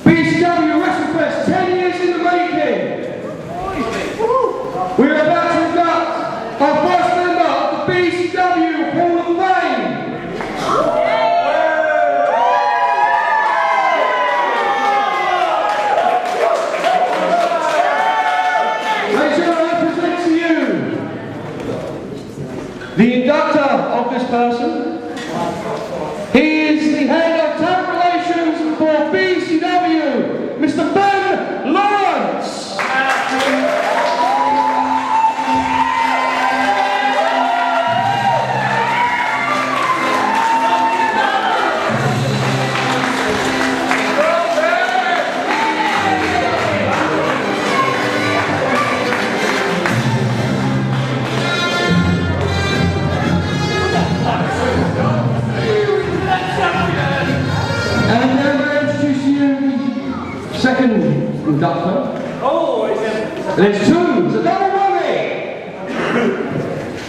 BECW Wrestlefest, 10 years in the making. We're about to induct our first member of the BECW Hall of Fame. Ladies and gentlemen, I present to you the inductor of this person. He is the head of talent relations for BECW, Mr. Ben Lawrence. And now I introduce you second inductor. There's two, it's a double whammy.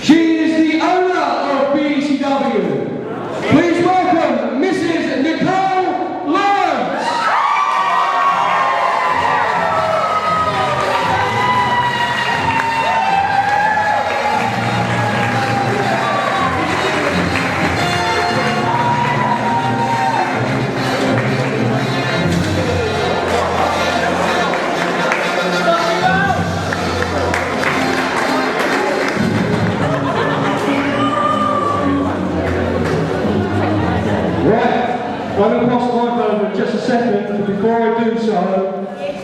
She is the owner of BECW. Please welcome Mrs. Nicole Lawrence. I'm going to pass the mic over in just a second, but before I do so,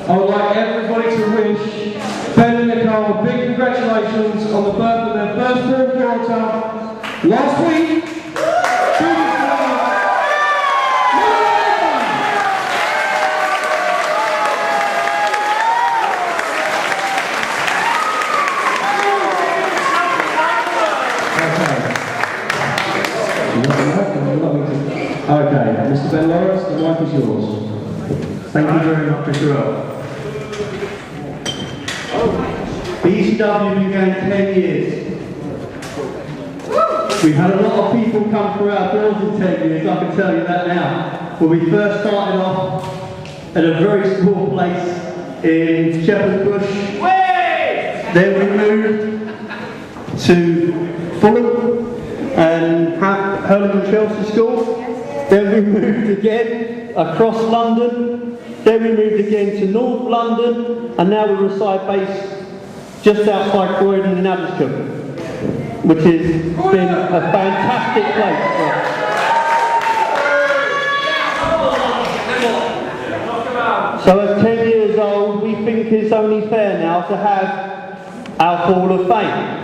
I would like everybody to wish Ben and Nicole a big congratulations on the birth of their firstborn daughter last week. Okay, Mr. Ben Lawrence, the mic is yours. Thank you very much, Mr. Earl. BECW began 10 years. We've had a lot of people come through our doors in 10 years, I can tell you that now. When we first started off at a very small place in Shepherd's Bush, then we moved to Fulham and Hurling and Chelsea School. Then we moved again across London. Then we moved again to North London, and now we reside based just outside Croydon in Addiscombe, which has been a fantastic place for us. So at 10 years old, we think it's only fair now to have our Hall of Fame.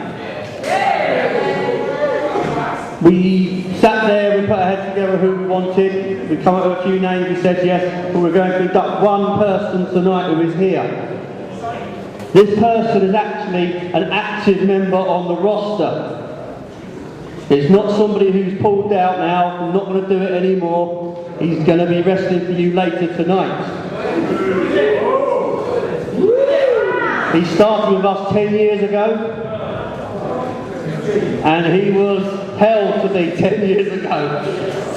We sat there, we put our heads together who we wanted, we come up with a few names, we said yes, but we're going to induct one person tonight who is here. This person is actually an active member on the roster. It's not somebody who's pulled out now, I'm not going to do it anymore, he's going to be wrestling for you later tonight. He started with us 10 years ago, and he was hell to me 10 years ago,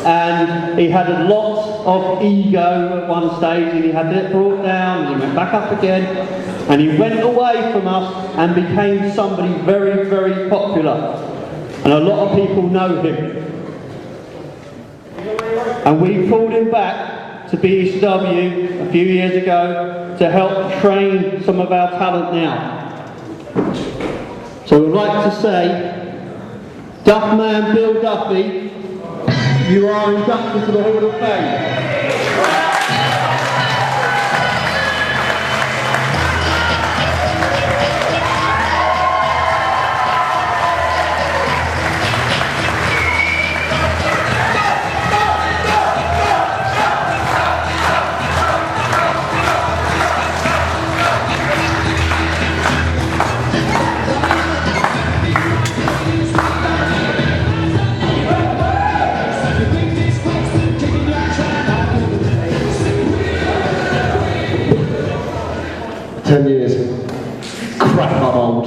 and he had a lot of ego at one stage, and he had it brought down, and he went back up again, and he went away from us and became somebody very, very popular, and a lot of people know him. And we pulled him back to BECW a few years ago to help train some of our talent now. So we'd like to say, Duffman Bill Duffy, you are inducted to the Hall of Fame. crap I'm old.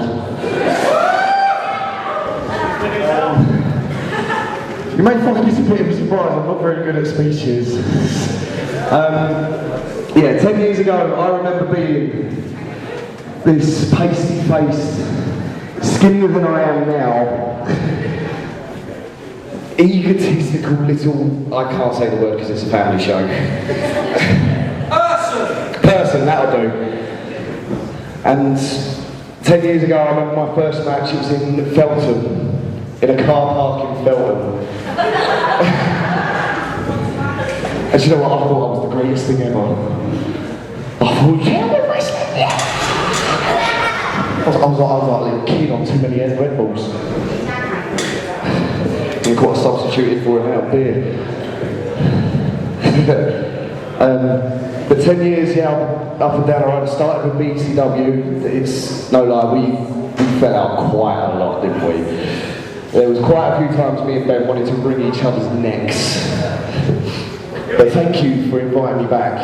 You may find this a bit of a surprise, I'm not very good at speeches. Yeah, 10 years ago, I remember being this pasty-faced, skinnier than I am now, egotistical little, I can't say the word because it's a family show. Person, that'll do. And 10 years ago, I remember my first match, it was in Felton, in a car park in Felton. And you know what, I thought that was the greatest thing ever. I thought, yeah, we're wrestling, yeah! I was like a little kid on too many Red Bulls. And got substituted for it now, beer. But 10 years, yeah, up and down the road. I started with BECW. It's no lie, we fell out quite a lot, didn't we? There was quite a few times me and Ben wanted to wring each other's necks. But thank you for inviting me back.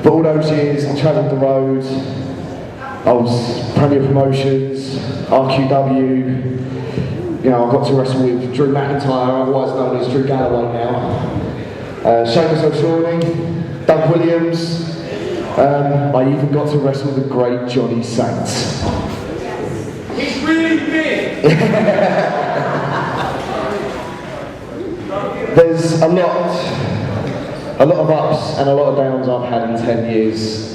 For all those years, I travelled the road. I was Premier Promotions, RQW. You know, I got to wrestle with Drew McIntyre, otherwise known as Drew Galloway now. Sheamus O'Shawney, Doug Williams. I even got to wrestle the great Johnny Saint. He's really big! There's a lot of ups and a lot of downs I've had in 10 years.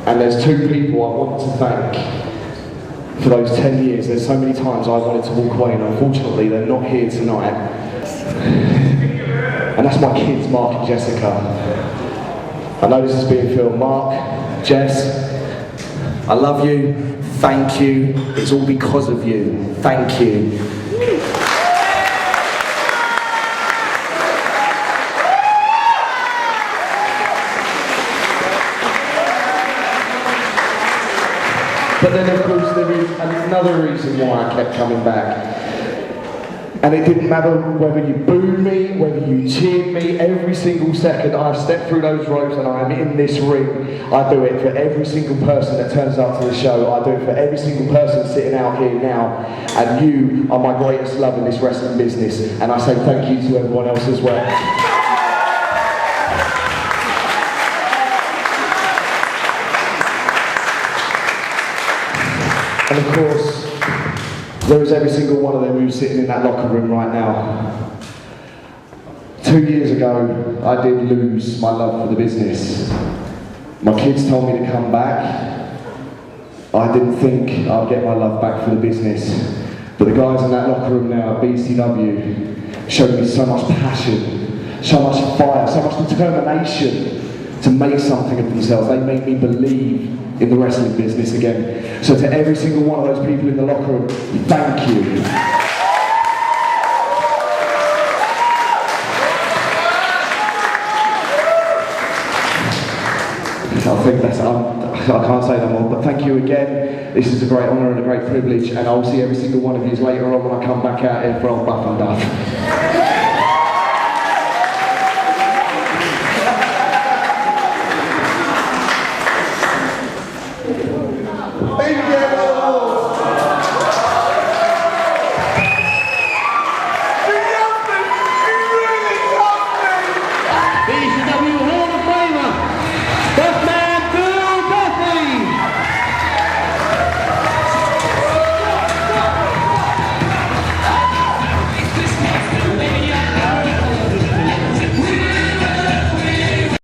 And there's two people I want to thank for those 10 years. There's so many times I wanted to walk away and unfortunately they're not here tonight. And that's my kids, Mark and Jessica. I know this is being filmed. Mark, Jess, I love you, thank you, it's all because of you, thank you. But then of course there is another reason why I kept coming back. And it didn't matter whether you booed me, whether you cheered me, every single second I've stepped through those ropes and I am in this ring. I do it for every single person that turns up to the show. I do it for every single person sitting out here now. And you are my greatest love in this wrestling business. And I say thank you to everyone else as well. And of course, there is every single one of them who's sitting in that locker room right now. 2 years ago, I did lose my love for the business. My kids told me to come back. I didn't think I'd get my love back for the business. But the guys in that locker room now at BECW showed me so much passion, so much fire, so much determination to make something of themselves. They made me believe in the wrestling business again. So to every single one of those people in the locker room, thank you. I think that's, I can't say that more, but thank you again. This is a great honour and a great privilege, and I'll see every single one of you later on when I come back out here for Old Buff and Duff.